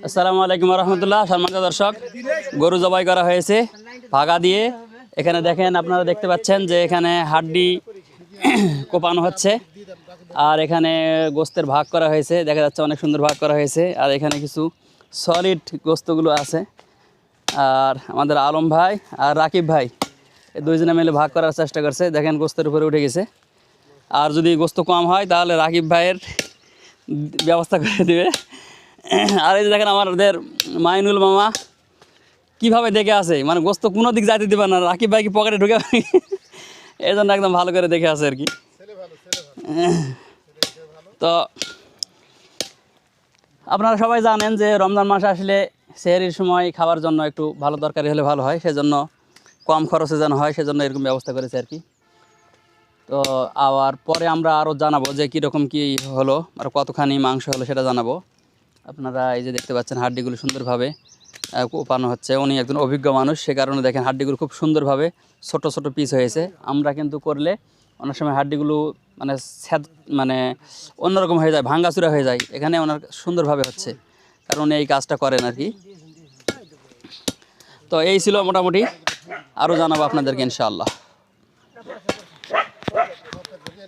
আসসালামু আলাইকুম রহমতুল্লাহ। সম্মানিত দর্শক, গরু জবাই করা হয়েছে ভাগা দিয়ে। এখানে দেখেন, আপনারা দেখতে পাচ্ছেন যে এখানে হাড্ডি কোপানো হচ্ছে, আর এখানে গোস্তের ভাগ করা হয়েছে, দেখা যাচ্ছে অনেক সুন্দর ভাগ করা হয়েছে। আর এখানে কিছু সলিড গোস্তগুলো আছে। আর আমাদের আলম ভাই আর রাকিব ভাই এই দুইজনে মিলে ভাগ করার চেষ্টা করছে। দেখেন গোস্তের উপরে উঠে গেছে। আর যদি গোস্ত কম হয় তাহলে রাকিব ভাইয়ের ব্যবস্থা করে দেবে। আর এই যে দেখেন আমাদের মাইনুল মামা কীভাবে দেখে আছে, মানে গোস্ত কোনো দিক যাইতে দেবে না, রাকিব ভাই কি পকেটে ঢুকে এই জন্য একদম ভালো করে দেখে আছে আর কি। তো আপনারা সবাই জানেন যে রমজান মাসে আসলে সেহরির সময় খাওয়ার জন্য একটু ভালো তরকারি হলে ভালো হয়, সেজন্য কম খরচে যেন হয় সেজন্য এরকম ব্যবস্থা করেছে আর কি। তো আবার পরে আমরা আরও জানাবো যে কীরকম কী হলো আর কতখানি মাংস হলো সেটা জানাবো। আপনারা এই যে দেখতে পাচ্ছেন হাড্ডিগুলো সুন্দরভাবে কোপানো হচ্ছে। উনি একজন অভিজ্ঞ মানুষ, সে কারণে দেখেন হাড্ডিগুলো খুব সুন্দরভাবে ছোট ছোট পিস হয়েছে। আমরা কিন্তু করলে অনেক সময় হাড্ডিগুলো মানে অন্যরকম হয়ে যায়, ভাঙ্গাচুরা হয়ে যায়। এখানে ওনার সুন্দরভাবে হচ্ছে, কারণ উনি এই কাজটা করেন আর কি। তো এই ছিল মোটামুটি, আরও জানাবো আপনাদেরকে ইনশাআল্লাহ।